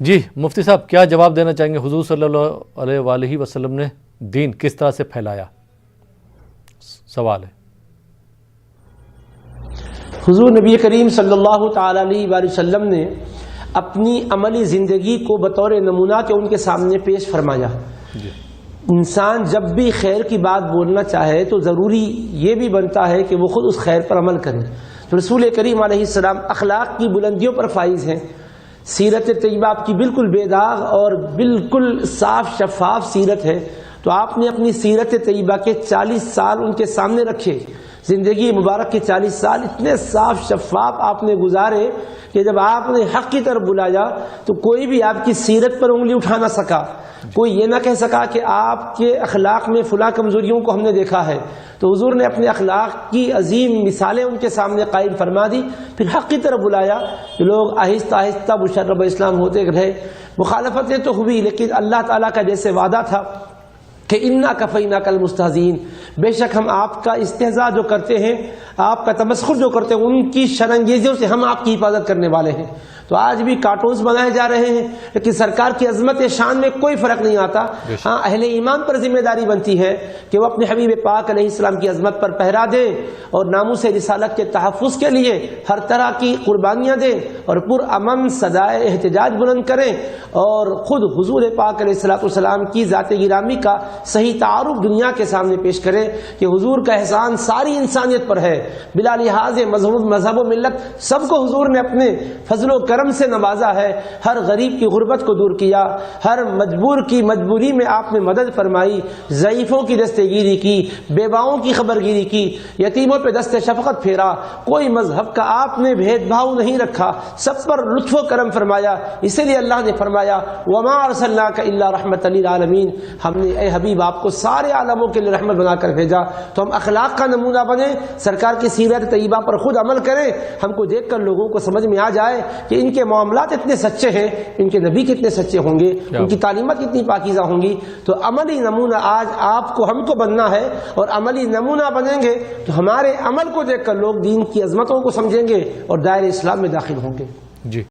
جی مفتی صاحب کیا جواب دینا چاہیں گے؟ حضور صلی اللہ علیہ وآلہ وسلم نے دین کس طرح سے پھیلایا؟ سوال ہے۔ حضور نبی کریم صلی اللہ تعالی علیہ وآلہ وسلم نے اپنی عملی زندگی کو بطور نمونہ کے ان کے سامنے پیش فرمایا۔ انسان جب بھی خیر کی بات بولنا چاہے تو ضروری یہ بھی بنتا ہے کہ وہ خود اس خیر پر عمل کرے۔ تو رسول کریم علیہ السلام اخلاق کی بلندیوں پر فائز ہیں۔ سیرت طیبہ آپ کی بالکل بے داغ اور بالکل صاف شفاف سیرت ہے، تو آپ نے اپنی سیرت طیبہ کے 40 سال ان کے سامنے رکھے۔ زندگی مبارک کے 40 سال اتنے صاف شفاف آپ نے گزارے کہ جب آپ نے حق کی طرف بلایا تو کوئی بھی آپ کی سیرت پر انگلی اٹھا نہ سکا، کوئی یہ نہ کہہ سکا کہ آپ کے اخلاق میں فلاں کمزوریوں کو ہم نے دیکھا ہے۔ تو حضور نے اپنے اخلاق کی عظیم مثالیں ان کے سامنے قائم فرما دی، پھر حق کی طرف بلایا۔ لوگ آہستہ آہستہ مشرب اسلام ہوتے رہے، مخالفتیں تو ہوئی، لیکن اللہ تعالیٰ کا جیسے وعدہ تھا کہ انا کفیناک المستہزئین، بے شک ہم آپ کا استہزاء جو کرتے ہیں، آپ کا تمسخر جو کرتے ہیں، ان کی شرانگیزیوں سے ہم آپ کی حفاظت کرنے والے ہیں۔ تو آج بھی کارٹونز بنائے جا رہے ہیں، لیکن سرکار کی عظمت شان میں کوئی فرق نہیں آتا۔ ہاں اہل ایمان پر ذمہ داری بنتی ہے کہ وہ اپنے حبیب پاک علیہ السلام کی عظمت پر پہرا دیں اور ناموس رسالت کے تحفظ کے لیے ہر طرح کی قربانیاں دیں اور پرامن صدائے احتجاج بلند کریں، اور خود حضور پاک علیہ السلام کی ذات گرامی کا صحیح تعارف دنیا کے سامنے پیش کریں کہ حضور کا احسان ساری انسانیت پر ہے، بلا لحاظ مذہب و ملت سب کو حضور نے اپنے فضل و کرم سے نوازا ہے۔ ہر غریب کی غربت کو دور کیا، ہر مجبور کی مجبوری میں آپ نے مدد فرمائی، ضعیفوں کی دستگیری کی، بیواؤں کی خبرگیری کی، یتیموں پہ دست شفقت پھیرا، کوئی مذہب کا آپ نے بھید بھاؤ نہیں رکھا، سب پر لطف و کرم فرمایا۔ اسی لیے اللہ نے فرمایا وما ارسلناک الا رحمۃ للعالمین، ہم نے اے حبیب آپ کو سارے عالموں کے لیے رحمت بنا کر بھیجا۔ تو ہم اخلاق کا نمونہ بنیں، سرکار کی سیرت طیبہ پر خود عمل کریں، ہم کو دیکھ کر لوگوں کو سمجھ میں آ جائے کہ ان کے معاملات اتنے سچے ہیں، ان کے نبی کتنے سچے ہوں گے، ان کی تعلیمات کتنی پاکیزہ ہوں گی۔ تو عملی نمونہ آج آپ کو ہم کو بننا ہے، اور عملی نمونہ بنیں گے تو ہمارے عمل کو دیکھ کر لوگ دین کی عظمتوں کو سمجھیں گے اور دائرہ اسلام میں داخل ہوں گے۔ جی